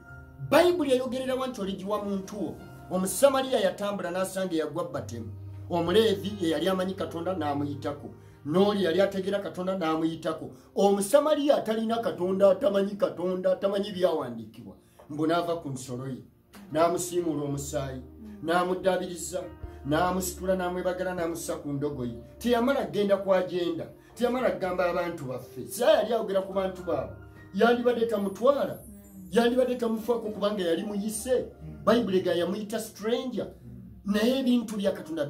Bayibuli eyogerera nti oligiwa muntu wo. Omusamaliya yatambula n'asanga eyagwa batemu. Omuleevi ye yali amanyi Katonda n'amuyitako. N'oli yali ategeera Katonda n'amuyitako. Omusamaliya atalina Katonda, atamanyi Katonda, atamanyi byawandiikibwa. Mbu n'ava ku nsolo ye n'amusiimuula omusaayi n'amuddaabiriza n'amusitula n'amwebagala n'amussa ku ndogoyi. Teyamala genda ku agenda, teyamala gamba abantu baffe. Saa yali ayogera ku bantu baabwe, yandibadde tamutwala, yandibadde tamufaako kubanga yali muyise. Bayibuli ga yamuyita stranger. Naye ebintu bya Katonda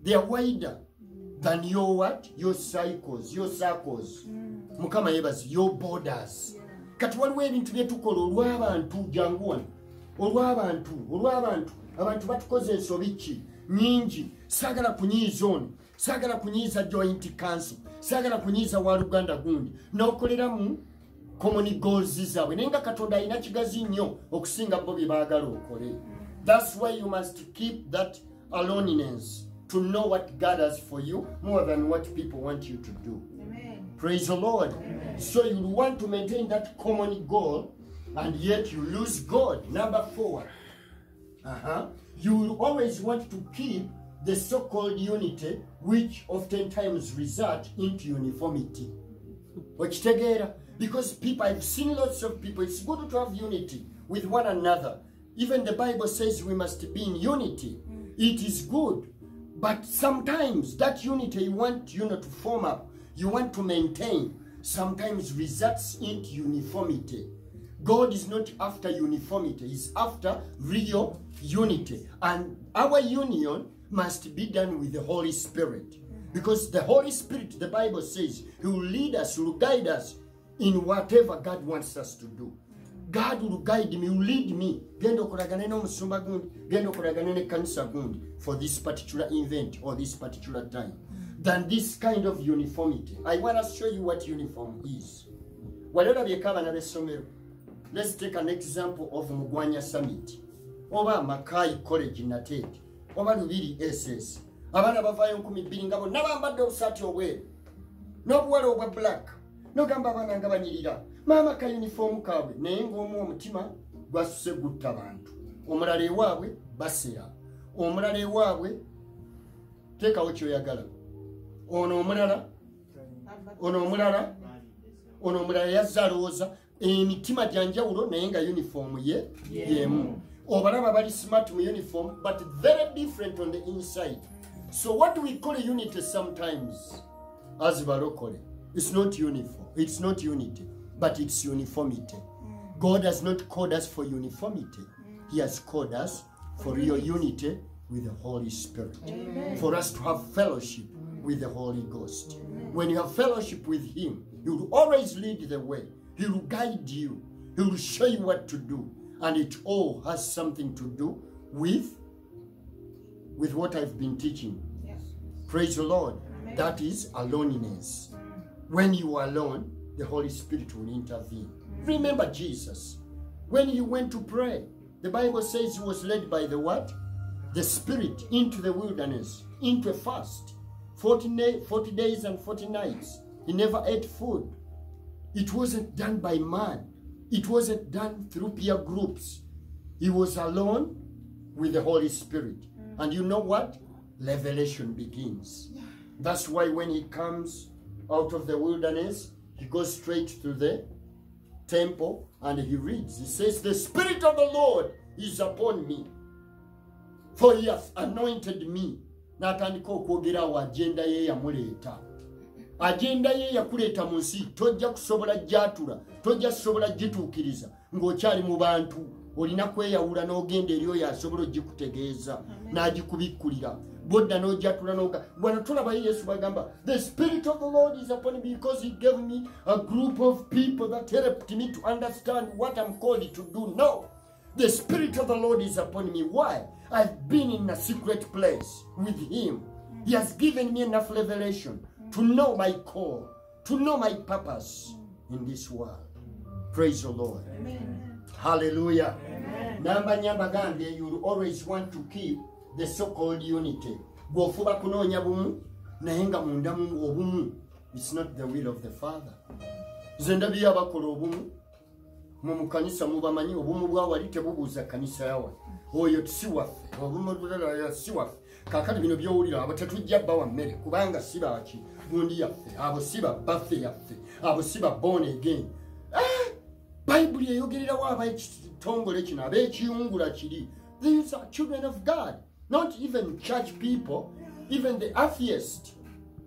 they are wider than your what? Your cycles, your circles. Mukama yebazi, your borders. Kati waliwo ebintu bye tukola olw'abantu jangu wano. Olw'abantu abantu batukoze ensobi ki nyingi. Saagala kunyiiza ono, saagala kunyiiza joint council, saagala kunyiiza wa Luganda gundi n'okolera mu common goals zaabwe. Naye nga Katonda alina kigazi nnyo okusinga bo bye baagala okole. That's why you must keep that aloneness to know what God has for you more than what people want you to do. Amen. Praise the Lord. Amen. So you want to maintain that common goal, and yet you lose God. Number 4. You will always want to keep the so-called unity, which oftentimes result into uniformity. Because people, I've seen lots of people, it's good to have unity with one another. Even the Bible says we must be in unity. It is good. But sometimes that unity you want to form up, you want to maintain, sometimes results into uniformity. God is not after uniformity, he's after real unity. And our union must be done with the Holy Spirit. Because the Holy Spirit, the Bible says, he will lead us, he will guide us in whatever God wants us to do. God will guide me, will lead me. For this particular event or this particular time. Than this kind of uniformity. I want to show you what uniform is. Let's take an example of Mugwanya Summit. Oba Makai College in Nated. Oba Lubiri SS. Abana bavayo 12 ngabo nabambadde obusati obweru. N'obuwala obwa black. N'ogamba abaana nga banyirira. Mama ka uniform kaabwe naye ng'omu omutima gwasuse gutta abantu. Omulala ewaabwe basera. Omulala ewaabwe teekawo kyoyagala. Ono omulala yazza alowooza emitima gyanjawulo naye nga uniform ye yemu. Obalaba bali smart mu uniform but very different on the inside. So what we call unity sometimes as barokole, it's not uniform, it's not unity, but it's uniformity. God has not called us for uniformity. He has called us for real unity with the Holy Spirit. Amen. For us to have fellowship with the Holy Ghost. Amen. When you have fellowship with him, he will always lead the way. He will guide you. He will show you what to do. And it all has something to do with what I've been teaching. Yes. Praise the Lord. Amen. That is aloneness. When you are alone, the Holy Spirit will intervene. Remember Jesus. When he went to pray, the Bible says he was led by the what? The Spirit into the wilderness, into a fast. 40 days and 40 nights. He never ate food. It wasn't done by man. It wasn't done through peer groups. He was alone with the Holy Spirit. And you know what? Revelation begins. That's why when he comes out of the wilderness, he goes straight to the temple and he reads. He says, the Spirit of the Lord is upon me, for he hath anointed me. N'atandika okwogerawo agenda ye yamuleeta. Agenda ye yakuleeta mu nsi tojja kusobola gyatula, tojja kusobola gituukiriza ng'okyali mu bantu. Olina kweyawula n'ogenda eri oyo asobola ogikutegeeza n'agikubikkulira. Bodda n'ojjatula n'oga. Bwana tulaba Yesu bagamba, the Spirit of the Lord is upon me because he gave me a group of people that helped me to understand what I'm called to do. No. The Spirit of the Lord is upon me. Why? I've been in a secret place with him. He has given me enough revelation to know my call, to know my purpose in this world. Praise the Lord. Amen. Hallelujah. Amen. Namba nyamba gambye, you will always want to keep the so-called unity. Bw'ofuba kunoonya bumu, naye nga munda mu obumu. It's not the will of the Father. Nze ndabye abakola obumu. Mu kanisa mubamanyi obumu bwa wali tebubuuza kanisa yawa. Oyo si waffe, obumu bulala si waffe. Kakati bino byowulira abo tetujja bawa mmere kubanga si baaki gundi yaffe, abo si baffe yaffe, abo si born again. Bible eyogererawo ab'ekitongole kino ab'ekiyungula kiri. These are children of God, not even church people, even the atheist.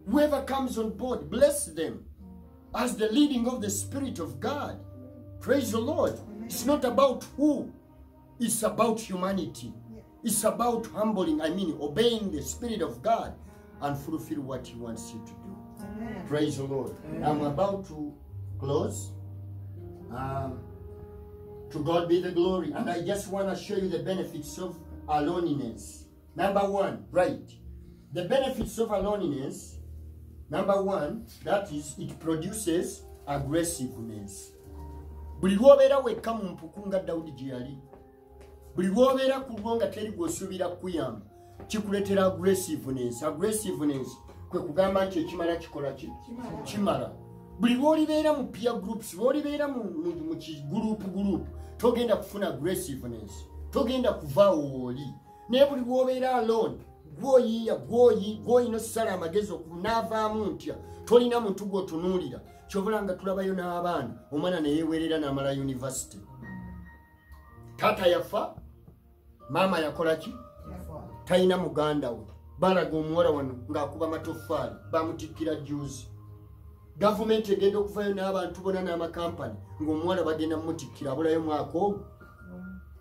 Whoever comes on board, bless them as the leading of the Spirit of God. Praise the Lord. It's not about who. It's about humanity. It's about humbling, obeying the Spirit of God and fulfill what he wants you to do. Amen. Praise the Lord. Amen. I'm about to close. To God be the glory. And I just want to show you the benefits of aloneliness. Number one, right. The benefits of aloneliness. Number one, that is, it produces aggressiveness. Buli lwobeera wekka mu mpuku nga Dawudi gye yali. Buli lwobeera ku lwo nga teri gw'osuubira kuyamba. kikuletera aggressiveness. Aggressiveness kwe kugamba nti ekimala kikola ki kimala. Buli bw'olibeera mu peer groups, bw'olibeera mu group togenda kufuna aggressiveness, togenda kuvaawo oli. Naye buli bw'obeera alone gw'oyina okusala amagezi okunaavaamu ntya, tolina muntu gw'otunuulira. Kyobula nga tulabayo n'abaana, omwana ne yeewerera n'amala university. Taata yafa, maama yakola ki? Talina muganda we. Balaga omuwala wano ng'akuba matoffaali, bamutikkira juzi. Gavumenti egenda okuvayo n'abantu bonna n'amakampani ng'omuwala bagenda mutikkira abulayo mwaka ogwo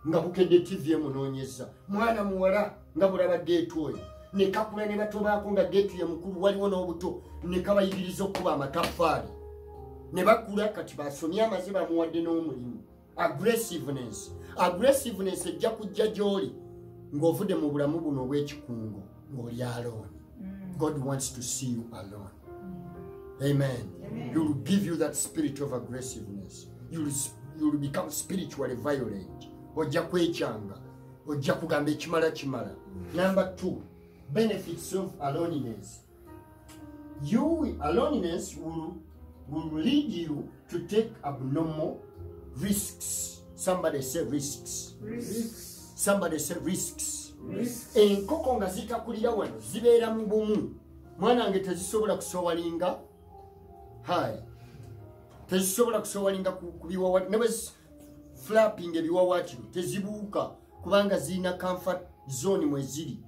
nga bukedde TV emunoonyeza. Mwana muwala nga bulaba geetu oyo ne kakula ne batobaako nga geetu ye mukulu, waliwo n'obuto ne kabayigiriza okuba amataffaali. Ne bakula kati basomye amaze bamuwadde n'omulimu. Aggressiveness ejja kujja gy'oli ng'ovudde mu bulamu buno obw'ekikungo ng'oli alone. God wants to see you alone. Amen. He will give you that spirit of aggressiveness. You will become spiritually violent. Ojja kwekyanga, ojja kugamba ekimala. Number 2, benefits of aloneliness. Aloneliness will lead you to take abnormal risks. Somebody say risks. Somebody say risks. Enkoko nga zitakulira wano zibeera mu bumu. Mwanange tezisobola kusowalinga. Tezisobola kusowalinga ku biwawaatiro. Never flapping ebiwawaatiro. Tezibuuka kubanga zirina comfort zone mwe ziri.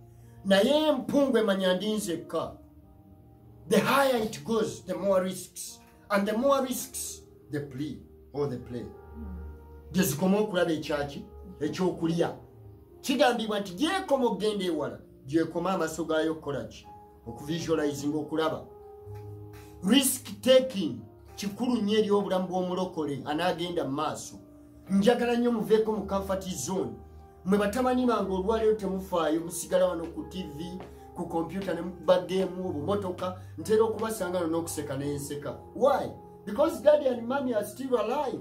Naye empungu emanya ndi nzekka. The higher it goes, the more risks. And the more risks, the play. Gyezikoma okulaba ekyaki ekyokulya. Kigambibwa nti gyekoma okugenda ewala, gyekoma amaaso gaayo okukola ki? Okuvisualizing, okulaba. Risk taking kikulu nnyo eri obulamu bw'omulokole anaagenda mu maaso. Njagala nnyo muveeko mu comfort zone. Mwe batamanyi bange olwaleero temufaayo, musigala wano ku TV, ku computer ne mukuba game, obumotoka, ntera okubasanga n'okuseka n'enseka. Why? Because daddy and mommy are still alive.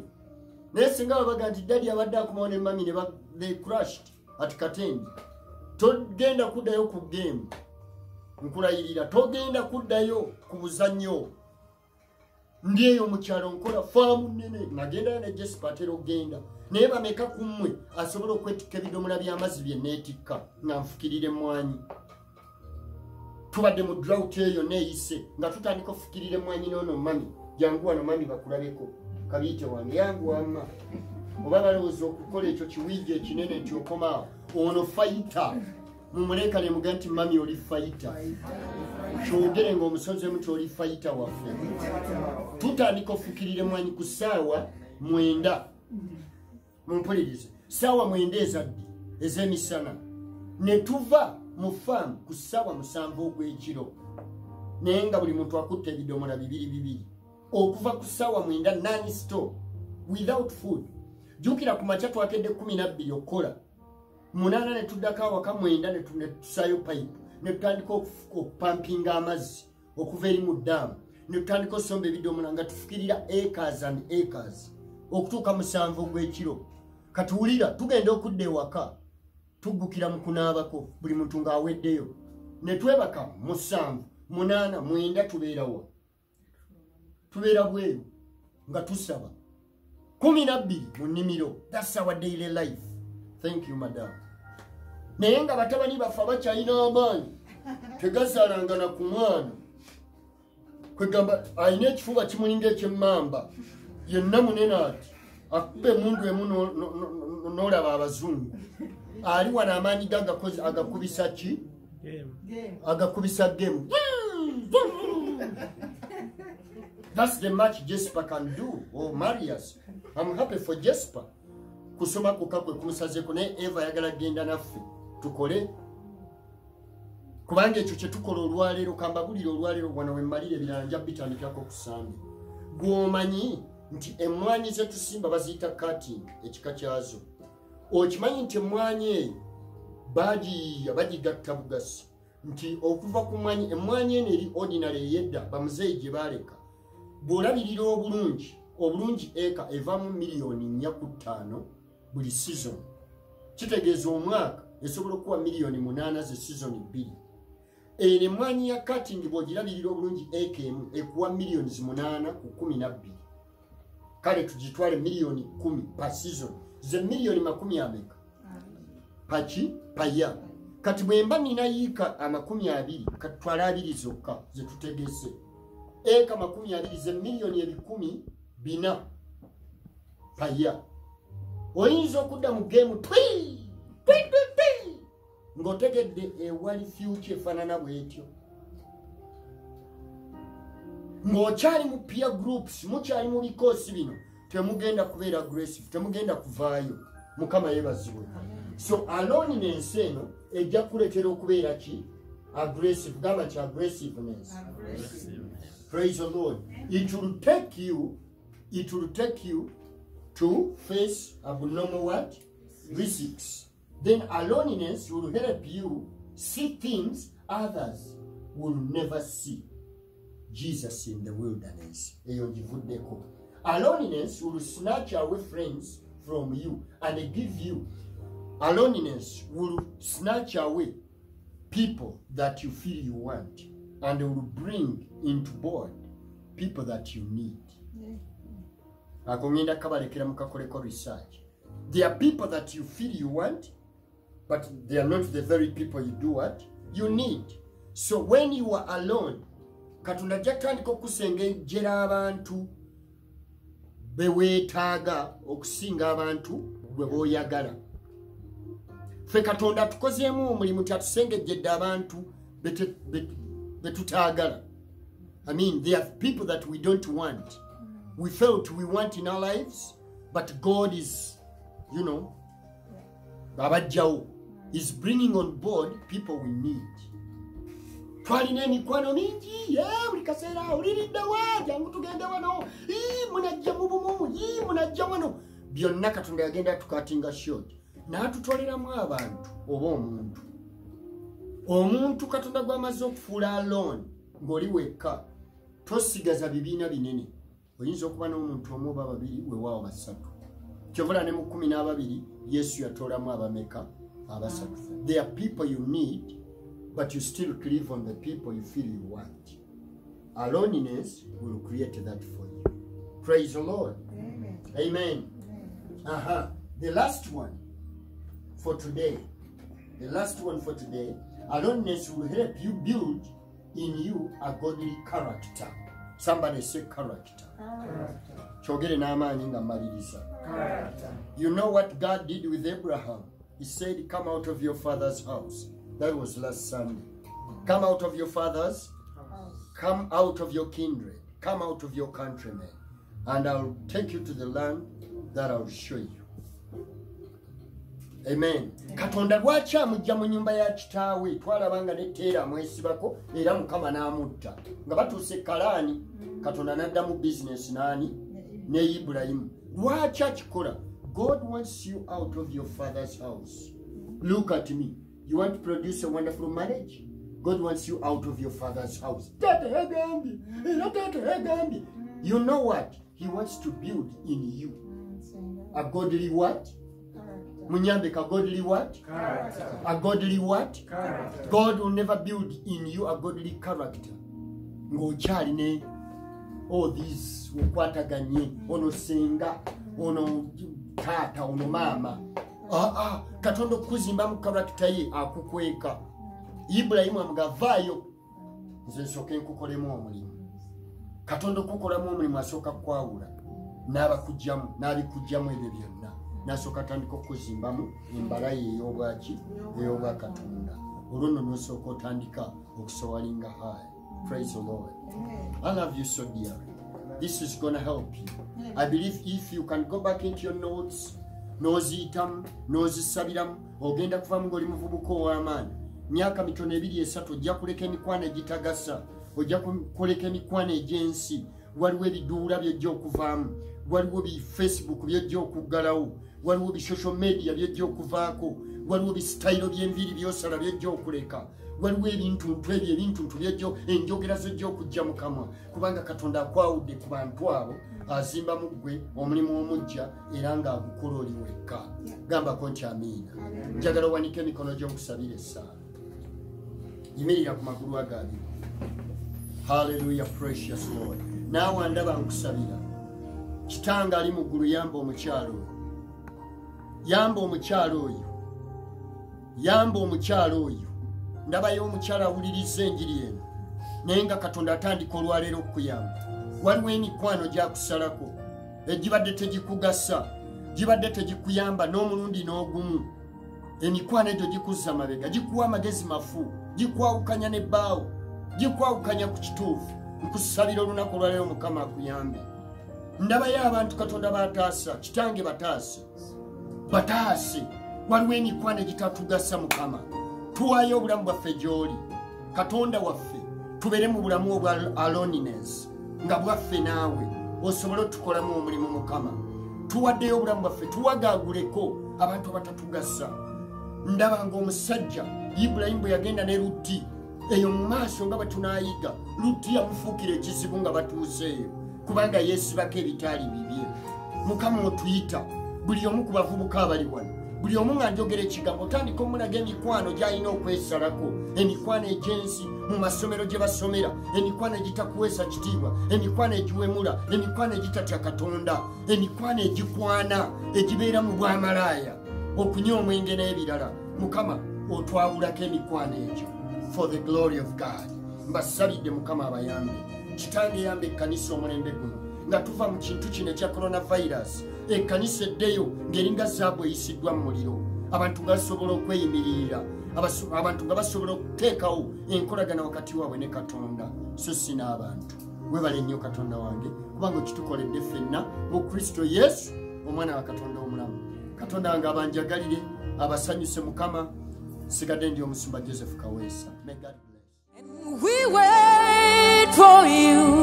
Naye singa babaga nti daddy abadde akumawo ne mommy they crashed at Katendi. Togenda kuddayo ku game. Nkulayirira, togenda kuddayo ku buzannyo. Ndi eyo mu kyalo nkola faamu nnene, nagenda ne Jespa atera okugenda. Naye bameka ku mmwe asobola okwetikka ebidomola by'amazzi bye neetikka nga nfukirira emmwanyi. Tubadde mu drought eyo neeyise nga tutandika okufukirira emmwanyi n'ono mami. Jangu wano mami bakulabeko. Kabiyite wange yangu wamma. Oba balowooza okukola ekyo kiwiigi ekinene nti okomaawo. Ono fayita. Mumuleka ne muga nti mami oli fayita. Kyogere ng'omusonzi emu kyoli fayita waffe. Tutandika okufukirira emmwanyi ku ssaawa 9. Mumpulirize. Ssaawa 9 ez'emisana. Ne tuva mu faamu ku ssaawa 7 ogw'ekiro. Naye nga buli muntu akutte ebidomola 2. Okuva ku ssaawa 9 non-stop without food. Jukira ku makya twakedde 12 okukola. 8 ne tuddako awaka 9 ne tusaayo pipe. Ne tutandika okupampinga amazzi okuva eri mu ddaamu. Ne tutandika okusomba ebidomola nga tufukirira acres and acres. Okutuuka mu 7 ogw'ekiro. Katuwulira tugenda okudda ewaka. Tuggukira mu kunaabako buli muntu ng'aweddeyo. Ne twebaka mu 7, 8, 9 tubeerawo. Tubeera bweru nga tusaba. 12 mu nnimiro. That's our daily life. Thank you, madam. Naye nga batabani baffe abakyalina amaanyi tegazaalangana ku mwana. Kwegamba alina ekifuba kimulinga ekyemmamba. Yenna munene ati akube emundu emu n'olaba abazungu. Ali wano amaanyi agakubisa ki? Agakubisa gemu. That's the much Jespa can do. Oh, Marius. I'm happy for Jespa. Kusoma kukakwe kumusazeko naye Eva yagala genda naffe. Tukole. Kubanga ekyo kye tukola olwaleero kambabulira olwaleero wano wemmalire ebiranja bitandikako ku Sunday. Gw'omanyi nti emmwanyi ze tusimba baziyita cutting ekika kyazo. Okimanyi nti emmwanyi eyo bagigatta bugasi. Nti okuva ku mmwanyi emmwanyi eno eri ordinary ey'edda bamuzeeyi gye baaleka. Bw'olabirira obulungi eka evaamu $4.5 million buli season. Kitegeeza omwaka esobola okuwa million 8 ze season 2 ene mwanyi ya cutting bwogirabirira obulungi eka emu ekuwa million 8 ku 12 kale tugitwale million 10 per season ze million 20 pachi paya kati bwemba nina yika 20 katwala 2 zokka ze tutegese eka 20 ze million 10,400 paya oyinza okudda mu game twi ngotegedde ewali future efaanana bwetyo ng'okyali mu peer groups mukyali mu bikoosi bino temugenda kubeera aggressive temugenda kuvaayo mukama yeebazibwe so aloneliness eno ejja kuletera okubeera ki aggressive gamba ki aggressiveness praise the Lord it will take you to face abnormal what risks. Then aloneliness will help you see things others will never see. Jesus in the wilderness. Aloneliness will snatch away friends from you and give you. Aloneliness will snatch away people that you feel you want and will bring into board people that you need. Agongenda kabalekera mukakoleko research. There are people that you feel you want, but they are not the very people you do what you need. So when you are alone, Katonda jatandika okusengejera abantu beweetaaga okusinga abantu gwe booyagala. Ffe Katonda tukozeemu omulimu tatusengejjedde abantu betutaagala. I mean, there are people that we don't want. We felt we want in our lives, but God is, Babajao is bringing on board people we need. Twalina emikwano mingi, buli kaseera oliridde wa jangu tugende wano, munajja mu bumu, munajja wano. Byonna Katonda yagenda tukatinga short. N'atutwaliramu abantu oba omuntu. Omuntu Katonda gw'amaze okufuula alone ng'oli wekka tosigaza bibiina binene. Oyinza okuba n'omuntu omu oba babiri weewaawo basatu. Kyovula ne mu 12 Yesu yatoolamu abameka abasatu. There are people you need, but you still cleave on the people you feel you want. Aloneliness will create that for you. Praise the Lord. Amen. Amen. Amen. The last one for today. Aloneliness will help you build in you a godly character. Somebody say character. Chogere n'amaanyi nga mmaliriza. You know what God did with Abraham? He said, come out of your father's house. That was last Sunday. Come out of your father's house. Come out of your kindred. Come out of your countrymen. And I'll take you to the land that I'll show you. Amen. Katonda lwaki amujja mu nyumba ya kitaawe twalabanga ne Teera mwesibako era Mukama n'amutta nga batuuse Kalaani Katonda n'adda mu business nani ne Ibrahim. Lwaki akikola? God wants you out of your father's house. Look at me. You want to produce a wonderful marriage? God wants you out of your father's house. You know what? He wants to build in you a godly what? Munyambeka, godly what? Character. A godly what? Character. God will never build in you a godly character. Ngochali ne all these ukwataganye ono senga ono tata ono mama. Katonda kuzimba mu character ye akukweka. Ibrahim amugavayo nze nsoke nkukolemu omulimu. Katonda okukolamu omulimu asooka kwawula n'abakujjamu n'abikujjamu ebyo byonna. Nasoka tandika okuzimbamu embala ye ey'obwaki ey'obwa Katonda. Olwo nno n'osooka otandika okusowalinga high. Praise the Lord. I love you so dearly. This is going to help you. I believe if you can go back into your notes, n'oziyitamu n'ozisabiramu ogenda kuvamu ng'oli muvubuka ow'amaanyi. Myaka mitono 2-3 ojja kuleka emikwano egitagasa, ojja kuleka emikwano egy'ensi. Waliwo ebiduula by'ojja okuvaamu, waliwo bi Facebook by'ojja okuggalawo. waliwo social media byejja okuvaako, waliwo bisitayiro by'enviri byosala byejja okuleka, waliwo ebintuntu ebyo ebintuntu byejjo enjogera zojja okujja mu kamwa, kubanga Katonda akwawudde ku bantu abo azimba mu ggwe omulimu omujja era ng'agukola oli wekka. Gambako nti amiina. Njagala owanike emikono gy'okusabira essaala. Yimirira ku magulu ago abiri. Hallelujah, precious Lord. Naawe ndaba nkusabira. Kitange ali mu ggulu, yamba omukyalo oyo. Yamba omukyalo oyo. Yamba omukyalo oyo. Ndabayo omukyala awuliriza enjiri eno. Naye nga Katonda atandika olwaleero okuyamba. Waliwo emikwano gyakusalako. Egibadde tegikugasa. Gibadde tegikuyamba n'omulundi n'ogumu. Emikwano egyo gikuzza mabega. Gikuwa amagezi mafu. Gikwawukanya n'ebbaawo. Gikwawukanya ku kituufu. Nkusabira olunaku olwaleero Mukama akuyambe. Ndabayo abantu Katonda bataasa. Kitange bataase. Bataase. Waliwo emikwano egitatugasa Mukama. Tuwaayo obulamu bwaffe gy'oli. Katonda waffe tubeere mu bulamu obwa aloneliness nga bwaffe naawe osobole otukolamu omulimu Mukama. Tuwaddeyo obulamu bwaffe tuwagaaguleko abantu abatatugasa. Ndaba ng'omusajja Ibulayimu bwe yagenda ne Lutti eyo mu maaso nga bwe tunaayiga, Lutti yamufuukira ekizibu nga batuuseeyo kubanga yeesibako ebitaali bibye. Mukama otuyita buli omu ku bavubuka abali wano, buli omu nga njogera ekigambo, otandika omulaga emikwano gy'alina okwesalako, emikwano egy'ensi mu masomero gye basomera, emikwano egitakuweesa kitiibwa, emikwano egiwemula, emikwano egitatya Katonda, emikwano egikwana egibeera mu bwamalaaya, okunywa omwenge n'ebirala. Mukama otwawulako emikwano egyo for the glory of God. Mbasabidde Mukama abayambe. Kitange yambe ekkanisa omulembe guno nga tuva mu kintu kino ekya coronavirus. Ekkanisa eddeyo ng'eringa zaabu eyisiddwa mu muliro. Abantu nga basobola okweyimirira, abantu nga basobola okuteekawo enkolagana wakati waabwe ne Katonda, so si n'abantu. Webale nnyo Katonda wange kubanga okitukoledde ffenna mu Kristo Yesu omwana wa Katonda omulamu. Katonda wange abanjagalire, abasanyuse Mukama. Sigadde ndi omusumba Joseph Kaweesa. May God bless. And we wait for you.